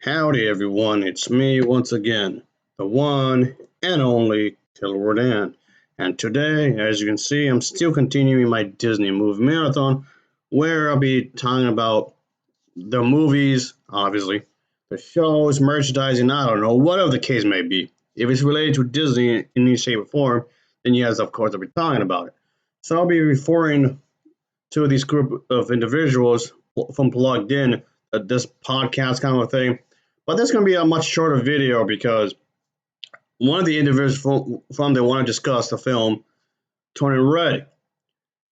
Howdy everyone, it's me once again, the one and only Tilward Ann. And today, as you can see, I'm still continuing my Disney movie marathon where I'll be talking about the movies, obviously, the shows, merchandising, I don't know, whatever the case may be. If it's related to Disney in any shape or form, then yes, of course, I'll be talking about it. So I'll be referring to this group of individuals from Plugged In, this podcast kind of a thing. But this is going to be a much shorter video because one of the individuals from the want to discuss the film, Turning Red.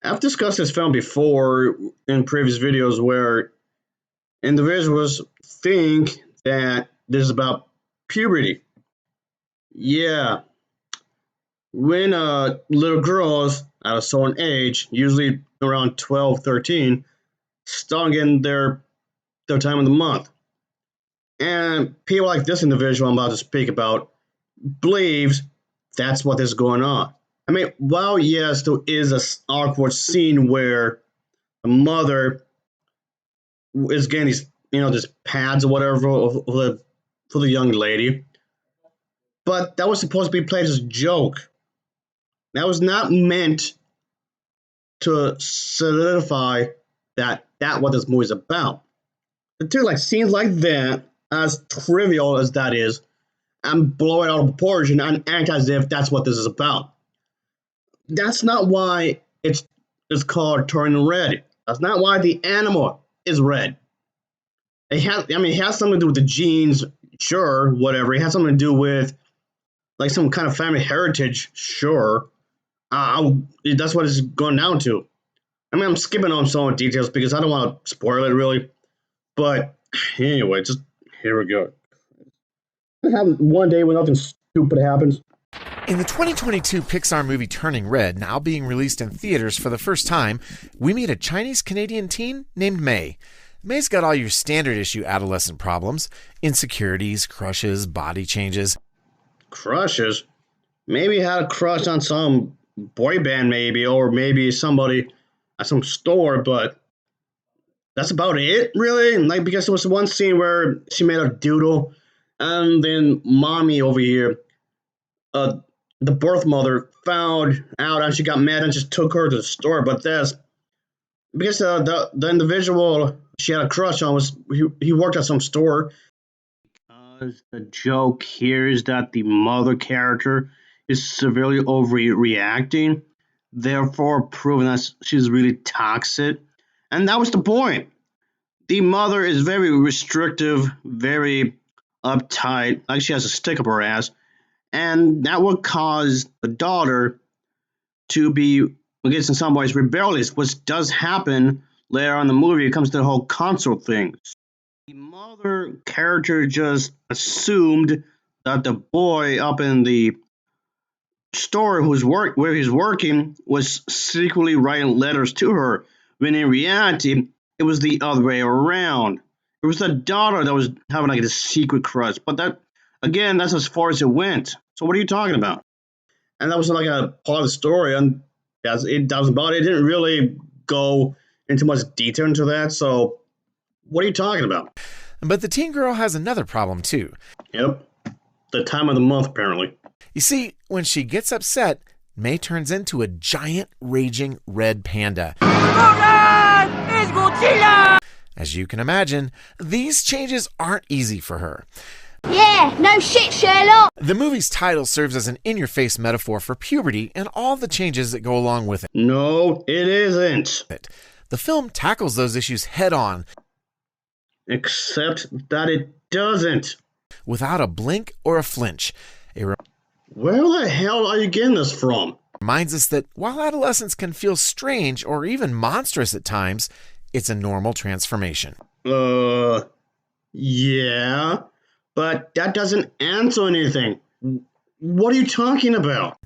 I've discussed this film before in previous videos where individuals think that this is about puberty. Yeah, when little girls at a certain age, usually around 12, 13, start getting their time of the month. And people like this individual I'm about to speak about believes that's what is going on. I mean, while yes, there is an awkward scene where the mother is getting these, these pads or whatever for the young lady, but that was supposed to be played as a joke. That was not meant to solidify that what this movie is about. The two like scenes like that, as trivial as that is, and blow it out of proportion and act as if that's what this is about. That's not why it's called Turning Red. That's not why the animal is red. It has something to do with the genes, sure, whatever. It has something to do with like some kind of family heritage, sure. That's what it's going down to. I mean, I'm skipping on some details because I don't want to spoil it really. But anyway, just here we go. Have one day when nothing stupid happens. In the 2022 Pixar movie Turning Red, now being released in theaters for the first time, we meet a Chinese-Canadian teen named May. May's got all your standard issue adolescent problems: insecurities, crushes, body changes. Crushes? Maybe had a crush on some boy band maybe, or maybe somebody at some store, but that's about it, really? Like, because there was one scene where she made a doodle, and then mommy over here, uh, the birth mother, found out and she got mad and just took her to the store. But that's because the individual she had a crush on was he worked at some store. Because the joke here is that the mother character is severely overreacting, therefore proving that she's really toxic. And that was the point. The mother is very restrictive, very uptight, like she has a stick up her ass, and that would cause the daughter to be, I guess in some ways, rebellious, which does happen later on in the movie. It comes to the whole console thing. The mother character just assumed that the boy up in the store where he's working was secretly writing letters to her, when in reality it was the other way around. It was the daughter that was having like this secret crush, but that's as far as it went. So what are you talking about? And that was like a part of the story, and that was about it. It didn't really go into much detail into that. So what are you talking about? But the teen girl has another problem too. Yep, the time of the month apparently. You see, when she gets upset, May turns into a giant raging red panda. It's Godzilla! As you can imagine, these changes aren't easy for her. Yeah, no shit, Sherlock! The movie's title serves as an in-your-face metaphor for puberty and all the changes that go along with it. No, it isn't. The film tackles those issues head-on. Except that it doesn't. Without a blink or a flinch. Where the hell are you getting this from? Reminds us that while adolescence can feel strange or even monstrous at times, it's a normal transformation. Yeah, but that doesn't answer anything. What are you talking about?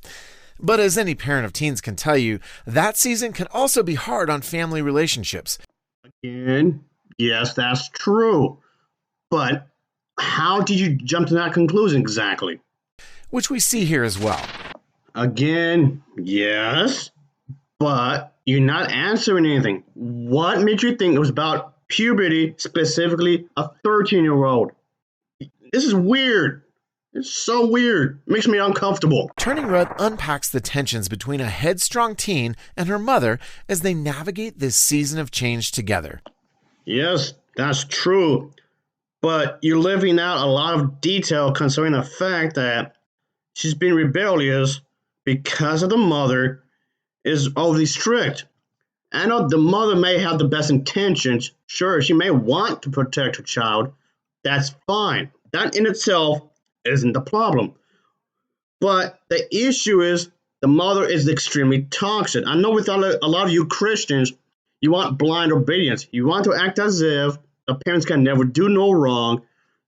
But as any parent of teens can tell you, that season can also be hard on family relationships. Again, yes, that's true. But how did you jump to that conclusion exactly? Which we see here as well. Again, yes, but you're not answering anything. What made you think it was about puberty, specifically a 13-year-old? This is weird. It's so weird. It makes me uncomfortable. Turning Red unpacks the tensions between a headstrong teen and her mother as they navigate this season of change together. Yes, that's true. But you're leaving out a lot of detail concerning the fact that she's been rebellious because of the mother is overly strict. I know the mother may have the best intentions. Sure, she may want to protect her child. That's fine. That in itself isn't the problem. But the issue is the mother is extremely toxic. I know with a lot of you Christians, you want blind obedience. You want to act as if the parents can never do no wrong.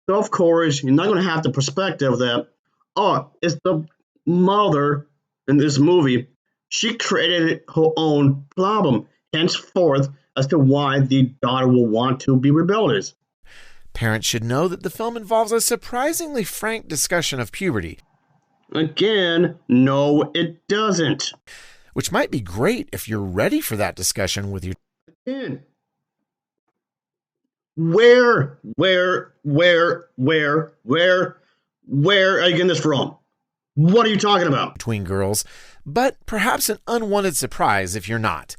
So, of course, you're not going to have the perspective that, oh, it's the mother in this movie. She created her own problem, henceforth, as to why the daughter will want to be rebellious. Parents should know that the film involves a surprisingly frank discussion of puberty. Again, no, it doesn't. Which might be great if you're ready for that discussion with your Again, where are you getting this from? What are you talking about? tween girls, but perhaps an unwanted surprise if you're not.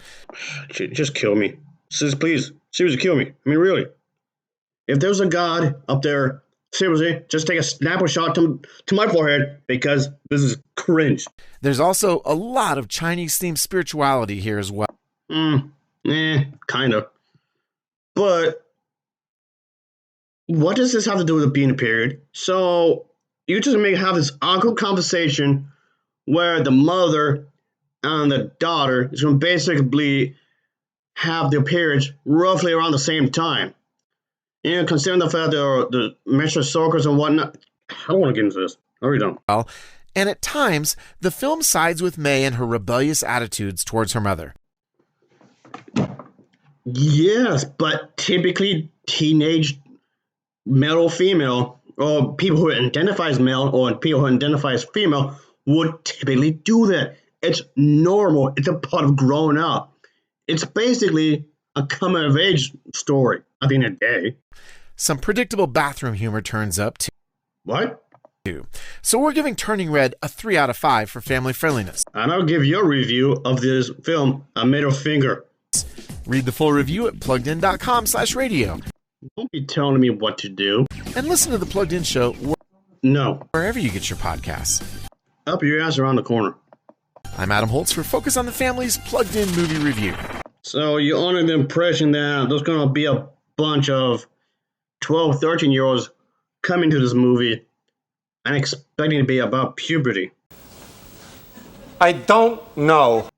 Just kill me. Sis, please. Seriously, kill me. I mean, really. If there's a God up there, seriously, just take a snapshot to my forehead because this is cringe. There's also a lot of Chinese-themed spirituality here as well. Kind of. But what does this have to do with it being a period? So you just may have this awkward conversation where the mother and the daughter is going to basically have their periods roughly around the same time. You know, considering the fact that the menstrual cycles and whatnot, I don't want to get into this. I really don't. And at times, the film sides with May and her rebellious attitudes towards her mother. Yes, but typically teenage male or female, or people who identify as male or people who identify as female would typically do that. It's normal. It's a part of growing up. It's basically a coming of age story at the end of the day. Some predictable bathroom humor turns up too. What? So we're giving Turning Red a 3 out of 5 for family friendliness. And I'll give your review of this film a middle finger. Read the full review at pluggedin.com/radio. Don't be telling me what to do. And listen to the Plugged In Show No. wherever you get your podcasts. Up your ass around the corner. I'm Adam Holtz for Focus on the Family's Plugged In Movie Review. So you're under the impression that there's going to be a bunch of 12, 13-year-olds coming to this movie and expecting it to be about puberty. I don't know.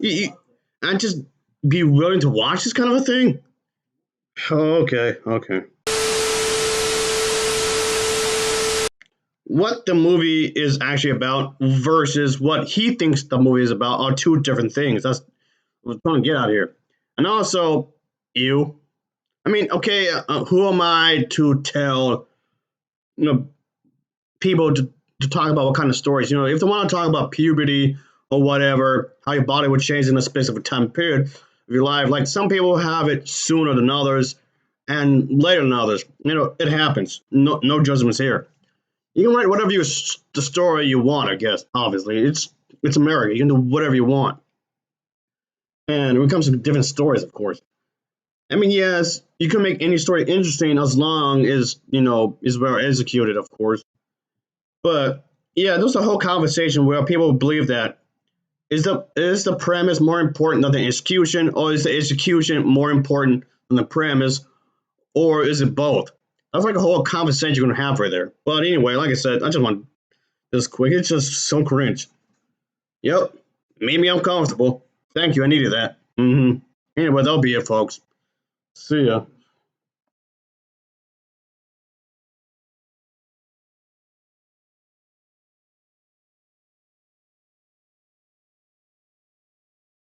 And just be willing to watch this kind of a thing? Okay. What the movie is actually about versus what he thinks the movie is about are two different things. That's what I'm trying to get out of here. And also, you. I mean, okay, who am I to tell, people to talk about what kind of stories? If they want to talk about puberty or whatever, how your body would change in a specific time period of your life. Like some people have it sooner than others and later than others. It happens. No judgments here. You can write whatever the story you want, I guess. Obviously, it's America. You can do whatever you want. And when it comes to different stories, of course. I mean, yes, you can make any story interesting as long as, is well executed, of course. But, yeah, there's a whole conversation where people believe that is the premise more important than the execution, or is the execution more important than the premise, or is it both? That's like a whole conversation you're going to have right there. But anyway, like I said, I just want this quick. It's just so cringe. Yep, made me uncomfortable. Thank you, I needed that. Anyway, that'll be it, folks. See ya.